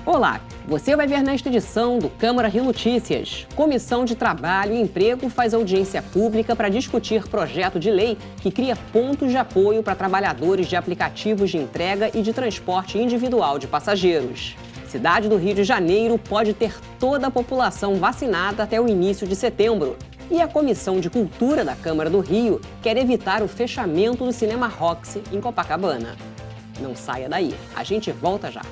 Olá, você vai ver nesta edição do Câmara Rio Notícias. Comissão de Trabalho e Emprego faz audiência pública para discutir projeto de lei que cria pontos de apoio para trabalhadores de aplicativos de entrega e de transporte individual de passageiros. Cidade do Rio de Janeiro pode ter toda a população vacinada até o início de setembro. E a Comissão de Cultura da Câmara do Rio quer evitar o fechamento do Cinema Roxy em Copacabana. Não saia daí, a gente volta já.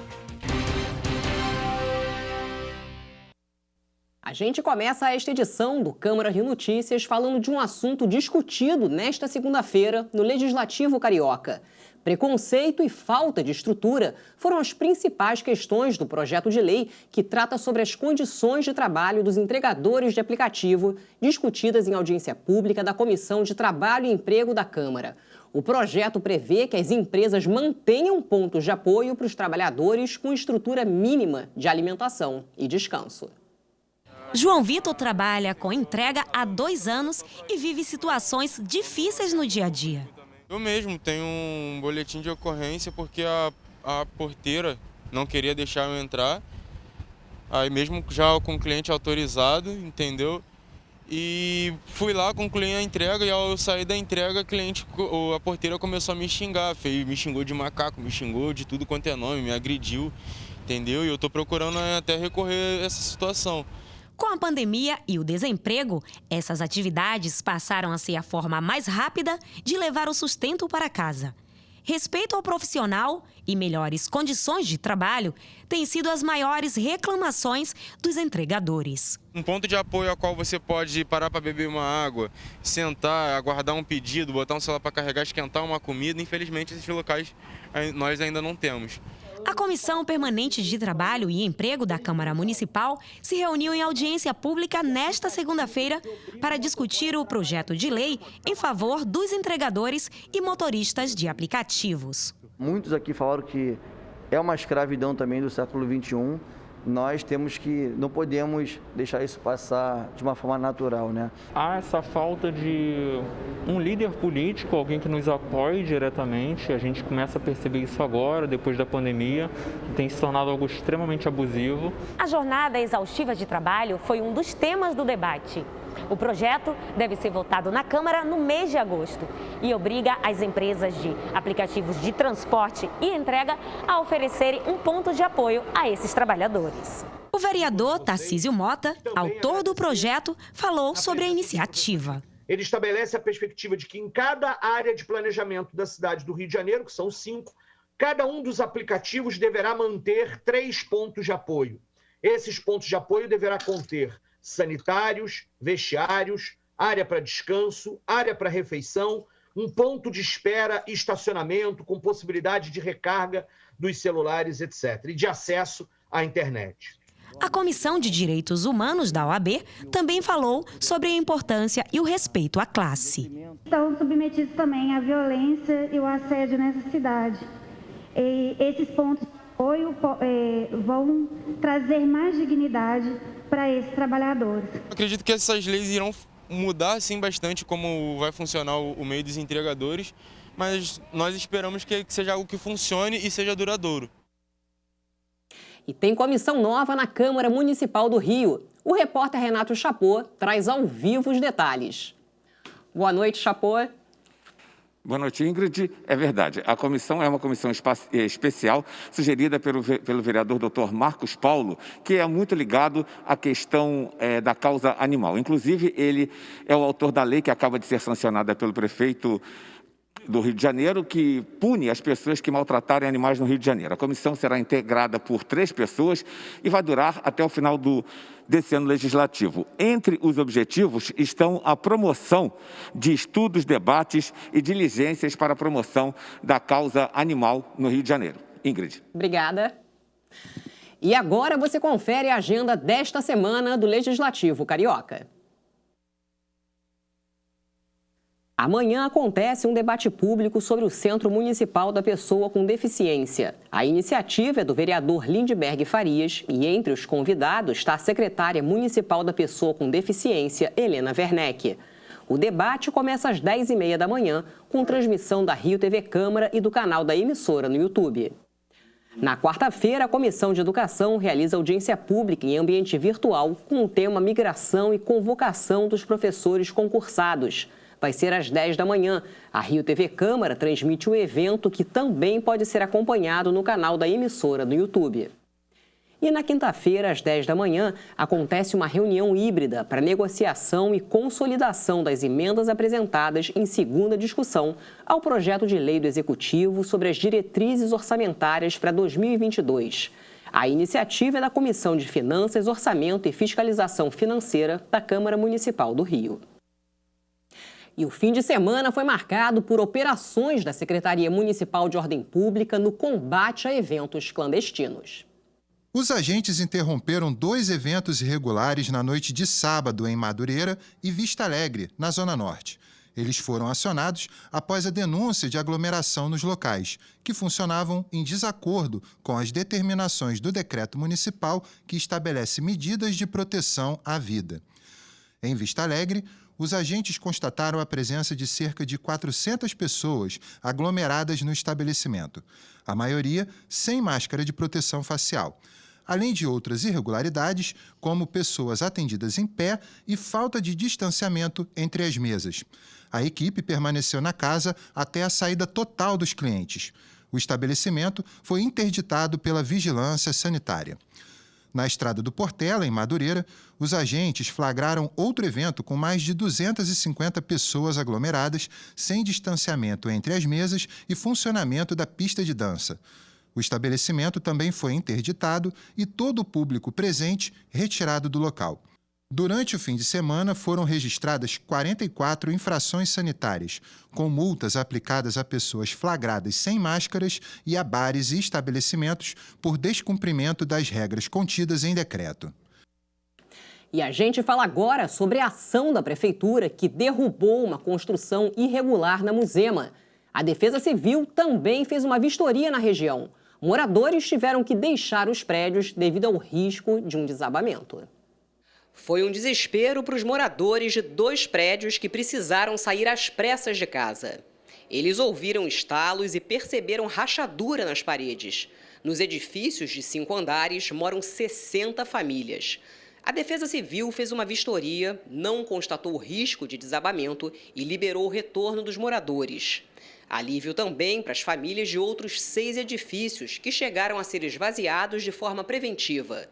A gente começa esta edição do Câmara Rio Notícias falando de um assunto discutido nesta segunda-feira no Legislativo Carioca. Preconceito e falta de estrutura foram as principais questões do projeto de lei que trata sobre as condições de trabalho dos entregadores de aplicativo, discutidas em audiência pública da Comissão de Trabalho e Emprego da Câmara. O projeto prevê que as empresas mantenham pontos de apoio para os trabalhadores com estrutura mínima de alimentação e descanso. João Vitor trabalha com entrega há 2 anos e vive situações difíceis no dia a dia. Eu mesmo tenho um boletim de ocorrência porque a porteira não queria deixar eu entrar. Aí mesmo já com o cliente autorizado, entendeu? E fui lá, concluí a entrega e ao sair da entrega, a porteira começou a me xingar. Me xingou de macaco, me xingou de tudo quanto é nome, me agrediu, entendeu? E eu tô procurando até recorrer a essa situação. Com a pandemia e o desemprego, essas atividades passaram a ser a forma mais rápida de levar o sustento para casa. Respeito ao profissional e melhores condições de trabalho têm sido as maiores reclamações dos entregadores. Um ponto de apoio ao qual você pode parar para beber uma água, sentar, aguardar um pedido, botar um celular para carregar, esquentar uma comida, infelizmente esses locais nós ainda não temos. A Comissão Permanente de Trabalho e Emprego da Câmara Municipal se reuniu em audiência pública nesta segunda-feira para discutir o projeto de lei em favor dos entregadores e motoristas de aplicativos. Muitos aqui falaram que é uma escravidão também do século XXI. Nós não podemos deixar isso passar de uma forma natural, né? Há essa falta de um líder político, alguém que nos apoie diretamente. A gente começa a perceber isso agora, depois da pandemia, que tem se tornado algo extremamente abusivo. A jornada exaustiva de trabalho foi um dos temas do debate. O projeto deve ser votado na Câmara no mês de agosto e obriga as empresas de aplicativos de transporte e entrega a oferecerem um ponto de apoio a esses trabalhadores. O vereador Tarcísio Mota, autor do projeto, falou sobre a iniciativa. Ele estabelece a perspectiva de que em cada área de planejamento da cidade do Rio de Janeiro, que são 5, cada um dos aplicativos deverá manter 3 pontos de apoio. Esses pontos de apoio deverá conter sanitários, vestiários, área para descanso, área para refeição, um ponto de espera e estacionamento com possibilidade de recarga dos celulares, etc., e de acesso à internet. A Comissão de Direitos Humanos da OAB também falou sobre a importância e o respeito à classe. Estão submetidos também à violência e o assédio nessa cidade. E esses pontos de apoio vão trazer mais dignidade para esses trabalhadores. Acredito que essas leis irão mudar sim bastante como vai funcionar o meio dos entregadores, mas nós esperamos que seja algo que funcione e seja duradouro. E tem comissão nova na Câmara Municipal do Rio. O repórter Renato Chapô traz ao vivo os detalhes. Boa noite, Chapô. Boa noite, Ingrid. É verdade, a comissão é uma comissão especial sugerida pelo vereador Dr. Marcos Paulo, que é muito ligado à questão da causa animal. Inclusive, ele é o autor da lei que acaba de ser sancionada pelo prefeito do Rio de Janeiro, que pune as pessoas que maltratarem animais no Rio de Janeiro. A comissão será integrada por 3 pessoas e vai durar até o final desse ano legislativo. Entre os objetivos estão a promoção de estudos, debates e diligências para a promoção da causa animal no Rio de Janeiro. Ingrid. Obrigada. E agora você confere a agenda desta semana do Legislativo Carioca. Amanhã acontece um debate público sobre o Centro Municipal da Pessoa com Deficiência. A iniciativa é do vereador Lindbergh Farias e entre os convidados está a secretária municipal da Pessoa com Deficiência, Helena Werneck. O debate começa às 10h30 da manhã, com transmissão da Rio TV Câmara e do canal da emissora no YouTube. Na quarta-feira, a Comissão de Educação realiza audiência pública em ambiente virtual com o tema migração e convocação dos professores concursados. Vai ser às 10 da manhã. A Rio TV Câmara transmite o evento, que também pode ser acompanhado no canal da emissora no YouTube. E na quinta-feira, às 10 da manhã, acontece uma reunião híbrida para negociação e consolidação das emendas apresentadas em segunda discussão ao projeto de lei do Executivo sobre as diretrizes orçamentárias para 2022. A iniciativa é da Comissão de Finanças, Orçamento e Fiscalização Financeira da Câmara Municipal do Rio. E o fim de semana foi marcado por operações da Secretaria Municipal de Ordem Pública no combate a eventos clandestinos. Os agentes interromperam 2 eventos irregulares na noite de sábado em Madureira e Vista Alegre, na Zona Norte. Eles foram acionados após a denúncia de aglomeração nos locais, que funcionavam em desacordo com as determinações do decreto municipal que estabelece medidas de proteção à vida. Em Vista Alegre, os agentes constataram a presença de cerca de 400 pessoas aglomeradas no estabelecimento, a maioria sem máscara de proteção facial, além de outras irregularidades, como pessoas atendidas em pé e falta de distanciamento entre as mesas. A equipe permaneceu na casa até a saída total dos clientes. O estabelecimento foi interditado pela vigilância sanitária. Na Estrada do Portela, em Madureira, os agentes flagraram outro evento com mais de 250 pessoas aglomeradas, sem distanciamento entre as mesas e funcionamento da pista de dança. O estabelecimento também foi interditado e todo o público presente retirado do local. Durante o fim de semana, foram registradas 44 infrações sanitárias, com multas aplicadas a pessoas flagradas sem máscaras e a bares e estabelecimentos por descumprimento das regras contidas em decreto. E a gente fala agora sobre a ação da Prefeitura que derrubou uma construção irregular na Muzema. A Defesa Civil também fez uma vistoria na região. Moradores tiveram que deixar os prédios devido ao risco de um desabamento. Foi um desespero para os moradores de 2 prédios que precisaram sair às pressas de casa. Eles ouviram estalos e perceberam rachadura nas paredes. Nos edifícios de 5 andares moram 60 famílias. A Defesa Civil fez uma vistoria, não constatou o risco de desabamento e liberou o retorno dos moradores. Alívio também para as famílias de outros 6 edifícios que chegaram a ser esvaziados de forma preventiva.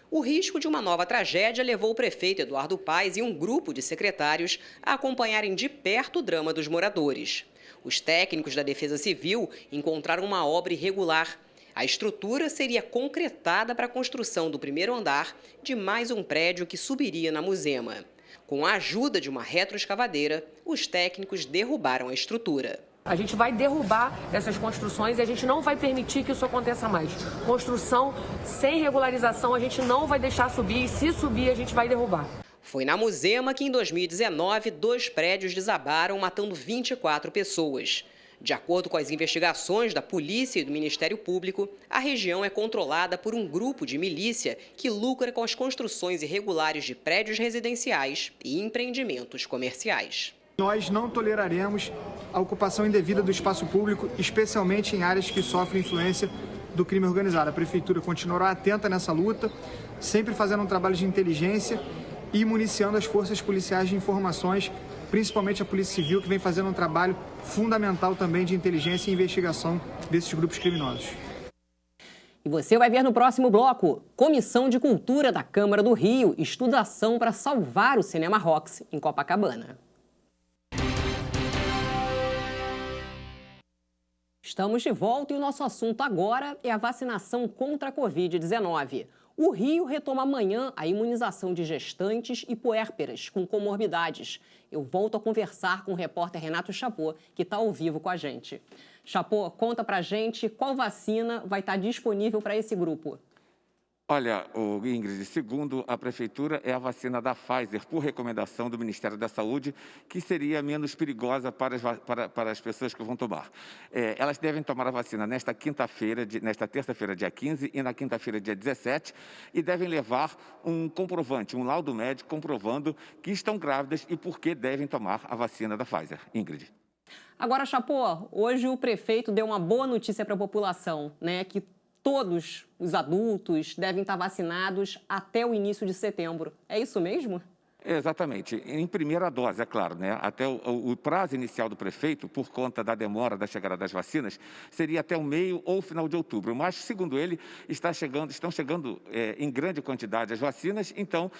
O risco de uma nova tragédia levou o prefeito Eduardo Paes e um grupo de secretários a acompanharem de perto o drama dos moradores. Os técnicos da Defesa Civil encontraram uma obra irregular. A estrutura seria concretada para a construção do 1º andar de mais um prédio que subiria na Muzema. Com a ajuda de uma retroescavadeira, os técnicos derrubaram a estrutura. A gente vai derrubar essas construções e a gente não vai permitir que isso aconteça mais. Construção sem regularização a gente não vai deixar subir e se subir a gente vai derrubar. Foi na Muzema que em 2019 2 prédios desabaram, matando 24 pessoas. De acordo com as investigações da polícia e do Ministério Público, a região é controlada por um grupo de milícia que lucra com as construções irregulares de prédios residenciais e empreendimentos comerciais. Nós não toleraremos a ocupação indevida do espaço público, especialmente em áreas que sofrem influência do crime organizado. A Prefeitura continuará atenta nessa luta, sempre fazendo um trabalho de inteligência e municiando as forças policiais de informações, principalmente a Polícia Civil, que vem fazendo um trabalho fundamental também de inteligência e investigação desses grupos criminosos. E você vai ver no próximo bloco. Comissão de Cultura da Câmara do Rio estuda ação para salvar o Cinema Rox em Copacabana. Estamos de volta e o nosso assunto agora é a vacinação contra a Covid-19. O Rio retoma amanhã a imunização de gestantes e puérperas com comorbidades. Eu volto a conversar com o repórter Renato Chapô, que está ao vivo com a gente. Chapô, conta pra gente qual vacina vai estar disponível para esse grupo. Olha, Ingrid, segundo a Prefeitura, é a vacina da Pfizer, por recomendação do Ministério da Saúde, que seria menos perigosa para as pessoas que vão tomar. Elas devem tomar a vacina nesta terça-feira, dia 15, e na quinta-feira, dia 17, e devem levar um comprovante, um laudo médico comprovando que estão grávidas e por que devem tomar a vacina da Pfizer. Ingrid. Agora, Chapô, hoje o prefeito deu uma boa notícia para a população, né, que todos os adultos devem estar vacinados até o início de setembro. É isso mesmo? Exatamente. Em primeira dose, é claro, né? Até o prazo inicial do prefeito, por conta da demora da chegada das vacinas, seria até o meio ou final de outubro. Mas, segundo ele, estão chegando em grande quantidade as vacinas, então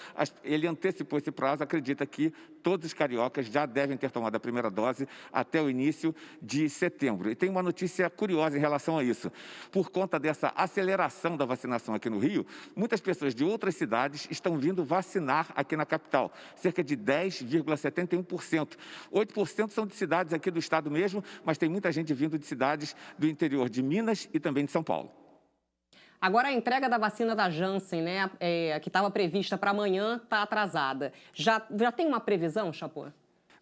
ele antecipou esse prazo, acredita que todos os cariocas já devem ter tomado a primeira dose até o início de setembro. E tem uma notícia curiosa em relação a isso. Por conta dessa aceleração da vacinação aqui no Rio, muitas pessoas de outras cidades estão vindo vacinar aqui na capital. Cerca de 10,71%. 8% são de cidades aqui do estado mesmo, mas tem muita gente vindo de cidades do interior de Minas e também de São Paulo. Agora a entrega da vacina da Janssen, né, que estava prevista para amanhã, está atrasada. Já tem uma previsão, Chapô?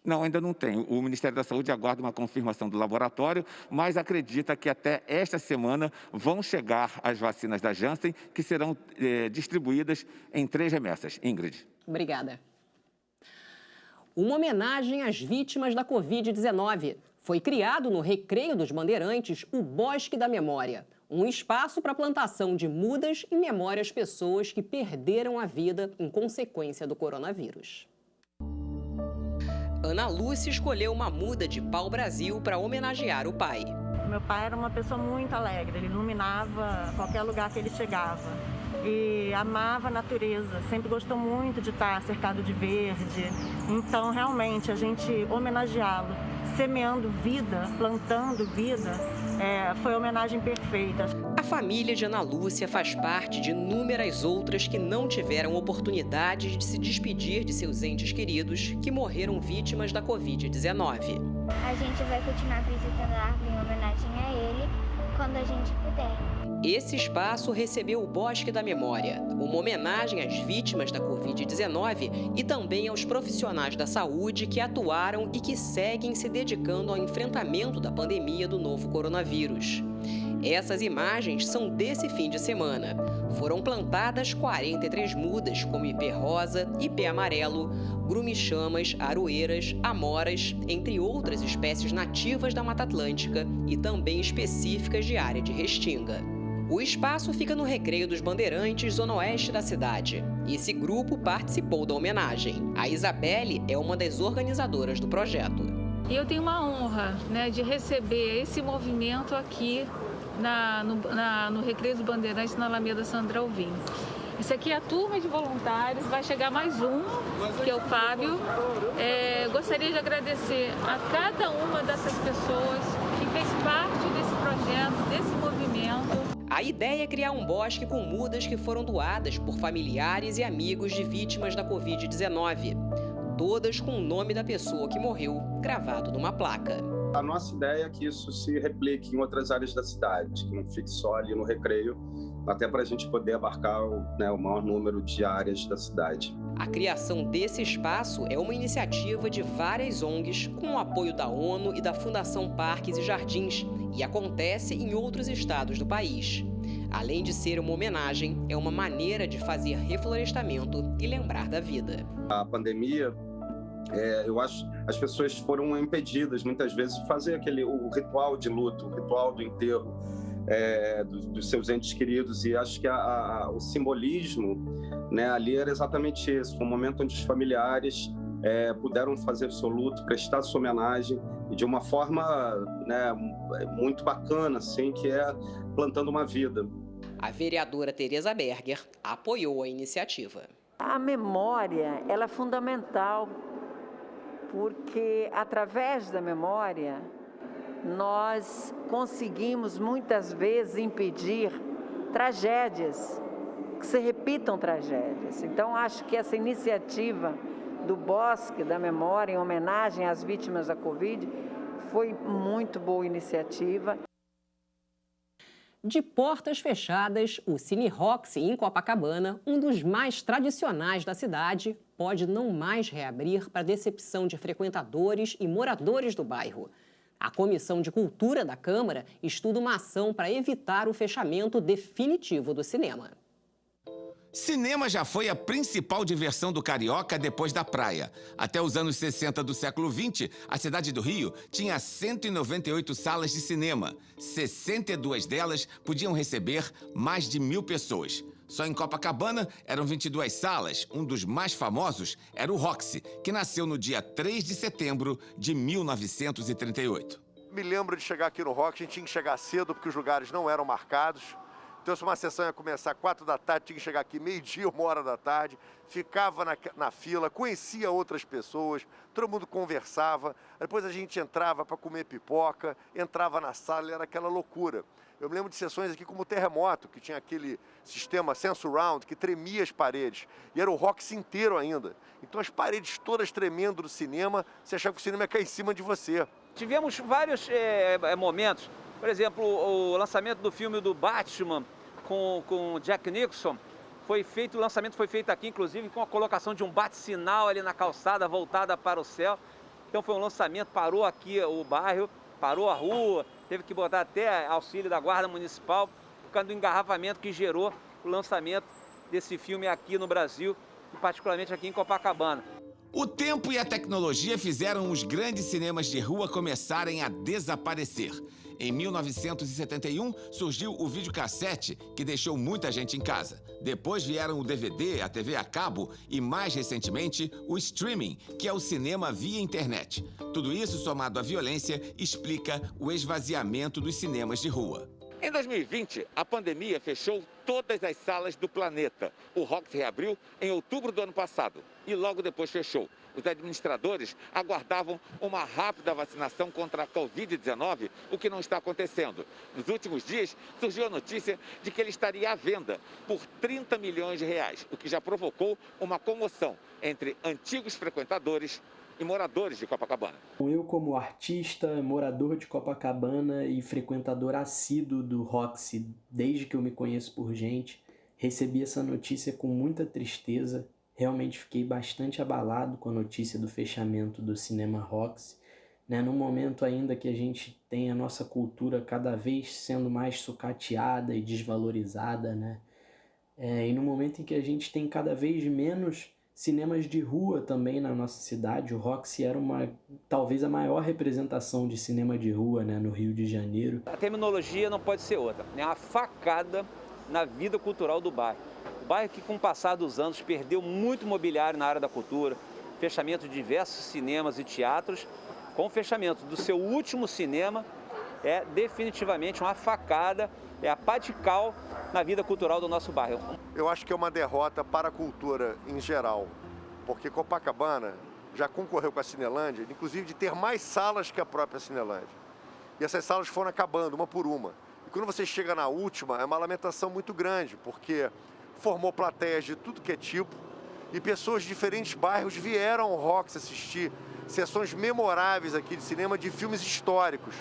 Não, ainda não tem. O Ministério da Saúde aguarda uma confirmação do laboratório, mas acredita que até esta semana vão chegar as vacinas da Janssen, que serão distribuídas em 3 remessas. Ingrid. Obrigada. Uma homenagem às vítimas da Covid-19. Foi criado no Recreio dos Bandeirantes o Bosque da Memória, um espaço para a plantação de mudas em memória às pessoas que perderam a vida em consequência do coronavírus. Ana Lúcia escolheu uma muda de pau-brasil para homenagear o pai. Meu pai era uma pessoa muito alegre, ele iluminava qualquer lugar que ele chegava. E amava a natureza, sempre gostou muito de estar cercado de verde. Então, realmente, a gente homenageá-lo, semeando vida, plantando vida, foi a homenagem perfeita. A família de Ana Lúcia faz parte de inúmeras outras que não tiveram oportunidade de se despedir de seus entes queridos que morreram vítimas da Covid-19. A gente vai continuar visitando a árvore em homenagem a ele quando a gente puder. Esse espaço recebeu o Bosque da Memória, uma homenagem às vítimas da Covid-19 e também aos profissionais da saúde que atuaram e que seguem se dedicando ao enfrentamento da pandemia do novo coronavírus. Essas imagens são desse fim de semana. Foram plantadas 43 mudas, como ipê rosa, ipê amarelo, grume-chamas, aroeiras, amoras, entre outras espécies nativas da Mata Atlântica e também específicas de área de restinga. O espaço fica no Recreio dos Bandeirantes, zona oeste da cidade. Esse grupo participou da homenagem. A Isabelle é uma das organizadoras do projeto. E eu tenho uma honra, de receber esse movimento aqui no Recreio dos Bandeirantes, na Alameda Sandra Alvim. Isso aqui é a turma de voluntários, vai chegar mais um, que é o Fábio. Gostaria de agradecer a cada uma dessas pessoas que fez parte desse projeto, desse movimento. A ideia é criar um bosque com mudas que foram doadas por familiares e amigos de vítimas da Covid-19. Todas com o nome da pessoa que morreu gravado numa placa. A nossa ideia é que isso se replique em outras áreas da cidade, que não fique só ali no Recreio, até para a gente poder abarcar o maior número de áreas da cidade. A criação desse espaço é uma iniciativa de várias ONGs com o apoio da ONU e da Fundação Parques e Jardins e acontece em outros estados do país. Além de ser uma homenagem, é uma maneira de fazer reflorestamento e lembrar da vida. A pandemia, eu acho, as pessoas foram impedidas muitas vezes de fazer o ritual de luto, o ritual do enterro dos seus entes queridos, e acho que o simbolismo, ali era exatamente esse, foi um momento onde os familiares puderam fazer seu luto, prestar sua homenagem, e de uma forma muito bacana, assim, que é plantando uma vida. A vereadora Tereza Berger apoiou a iniciativa. A memória, ela é fundamental, porque através da memória nós conseguimos muitas vezes impedir tragédias, que se repitam tragédias. Então acho que essa iniciativa do Bosque da Memória em homenagem às vítimas da Covid foi muito boa iniciativa. De portas fechadas, o Cine Roxy em Copacabana, um dos mais tradicionais da cidade, pode não mais reabrir para decepção de frequentadores e moradores do bairro. A Comissão de Cultura da Câmara estuda uma ação para evitar o fechamento definitivo do cinema. Cinema já foi a principal diversão do carioca depois da praia. Até os anos 60 do século XX, a cidade do Rio tinha 198 salas de cinema. 62 delas podiam receber mais de 1.000 pessoas. Só em Copacabana eram 22 salas. Um dos mais famosos era o Roxy, que nasceu no dia 3 de setembro de 1938. Me lembro de chegar aqui no Roxy, a gente tinha que chegar cedo porque os lugares não eram marcados. Então, se uma sessão ia começar 4 da tarde, tinha que chegar aqui meio-dia, 1h da tarde, ficava na fila, conhecia outras pessoas, todo mundo conversava, depois a gente entrava para comer pipoca, entrava na sala e era aquela loucura. Eu me lembro de sessões aqui como o Terremoto, que tinha aquele sistema Sensurround, que tremia as paredes, e era o Roxy inteiro ainda. Então as paredes todas tremendo do cinema, você achava que o cinema ia cair em cima de você. Tivemos vários momentos, por exemplo, o lançamento do filme do Batman, com Jack Nicholson, o lançamento foi feito aqui, inclusive, com a colocação de um bate-sinal ali na calçada, voltada para o céu. Então foi um lançamento, parou aqui o bairro, parou a rua, teve que botar até auxílio da Guarda Municipal, por causa do engarrafamento que gerou o lançamento desse filme aqui no Brasil, e particularmente aqui em Copacabana. O tempo e a tecnologia fizeram os grandes cinemas de rua começarem a desaparecer. Em 1971, surgiu o videocassete, que deixou muita gente em casa. Depois vieram o DVD, a TV a cabo e, mais recentemente, o streaming, que é o cinema via internet. Tudo isso, somado à violência, explica o esvaziamento dos cinemas de rua. Em 2020, a pandemia fechou todas as salas do planeta. O Roxy reabriu em outubro do ano passado e logo depois fechou. Os administradores aguardavam uma rápida vacinação contra a Covid-19, o que não está acontecendo. Nos últimos dias, surgiu a notícia de que ele estaria à venda por 30 milhões de reais, o que já provocou uma comoção entre antigos frequentadores e moradores de Copacabana. Eu, como artista, morador de Copacabana e frequentador assíduo do Roxy desde que eu me conheço por gente, recebi essa notícia com muita tristeza. Realmente fiquei bastante abalado com a notícia do fechamento do cinema Roxy, né? Num momento ainda que a gente tem a nossa cultura cada vez sendo mais sucateada e desvalorizada, né? E no momento em que a gente tem cada vez menos cinemas de rua também na nossa cidade, o Roxy era talvez a maior representação de cinema de rua, né, no Rio de Janeiro. A terminologia não pode ser outra, é uma facada na vida cultural do bairro. O bairro que, com o passar dos anos, perdeu muito mobiliário na área da cultura, fechamento de diversos cinemas e teatros. Com o fechamento do seu último cinema, é definitivamente uma facada, é a pá de cal na vida cultural do nosso bairro. Eu acho que é uma derrota para a cultura em geral, porque Copacabana já concorreu com a Cinelândia, inclusive de ter mais salas que a própria Cinelândia. E essas salas foram acabando, uma por uma. E quando você chega na última, é uma lamentação muito grande, porque formou plateias de tudo que é tipo, e pessoas de diferentes bairros vieram ao Roxy assistir sessões memoráveis aqui de cinema de filmes históricos.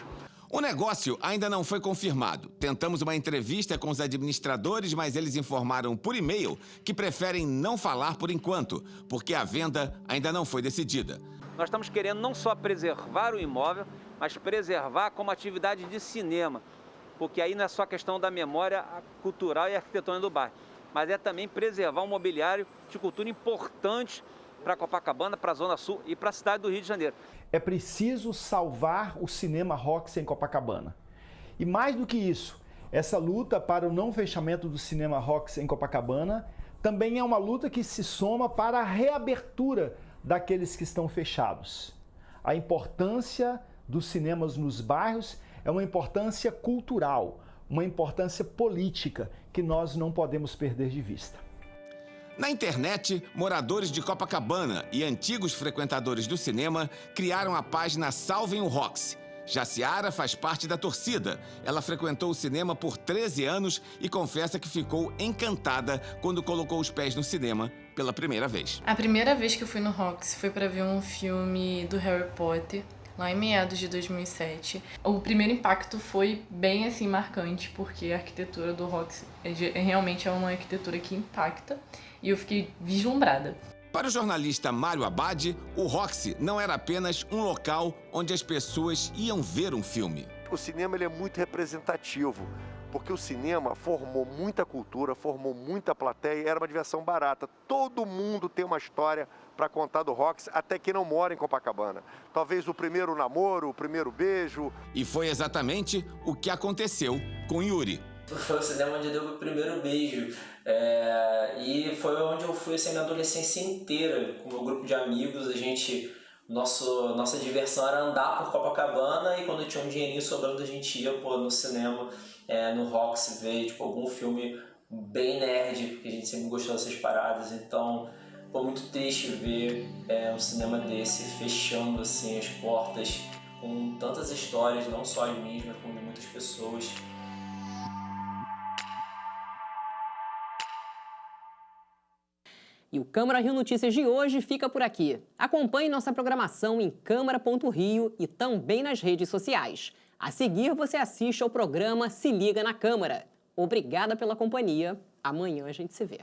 O negócio ainda não foi confirmado. Tentamos uma entrevista com os administradores, mas eles informaram por e-mail que preferem não falar por enquanto, porque a venda ainda não foi decidida. Nós estamos querendo não só preservar o imóvel, mas preservar como atividade de cinema, porque aí não é só questão da memória cultural e arquitetônica do bairro, mas é também preservar um mobiliário de cultura importante para Copacabana, para a Zona Sul e para a cidade do Rio de Janeiro. É preciso salvar o cinema Roxy em Copacabana. E mais do que isso, essa luta para o não fechamento do cinema Roxy em Copacabana também é uma luta que se soma para a reabertura daqueles que estão fechados. A importância dos cinemas nos bairros é uma importância cultural, uma importância política que nós não podemos perder de vista. Na internet, moradores de Copacabana e antigos frequentadores do cinema criaram a página Salvem o Roxy. Jaciara faz parte da torcida. Ela frequentou o cinema por 13 anos e confessa que ficou encantada quando colocou os pés no cinema pela primeira vez. A primeira vez que eu fui no Roxy foi para ver um filme do Harry Potter, lá em meados de 2007. O primeiro impacto foi bem assim marcante, porque a arquitetura do Roxy realmente é uma arquitetura que impacta, e eu fiquei vislumbrada. Para o jornalista Mário Abad, o Roxy não era apenas um local onde as pessoas iam ver um filme. O cinema ele é muito representativo, porque o cinema formou muita cultura, formou muita plateia, era uma diversão barata. Todo mundo tem uma história para contar do Roxy, até quem não mora em Copacabana. Talvez o primeiro namoro, o primeiro beijo. E foi exatamente o que aconteceu com Yuri. Foi o cinema onde deu o meu primeiro beijo. E foi onde eu fui assim, minha adolescência inteira, com o meu grupo de amigos. Nossa diversão era andar por Copacabana, e quando tinha um dinheirinho sobrando a gente ia no cinema, no Roxy, ver algum filme bem nerd, porque a gente sempre gostou dessas paradas. Então foi muito triste ver um cinema desse fechando assim, as portas, com tantas histórias, não só as minhas, mas como de muitas pessoas. E o Câmara Rio Notícias de hoje fica por aqui. Acompanhe nossa programação em câmara.rio e também nas redes sociais. A seguir, você assiste ao programa Se Liga na Câmara. Obrigada pela companhia. Amanhã a gente se vê.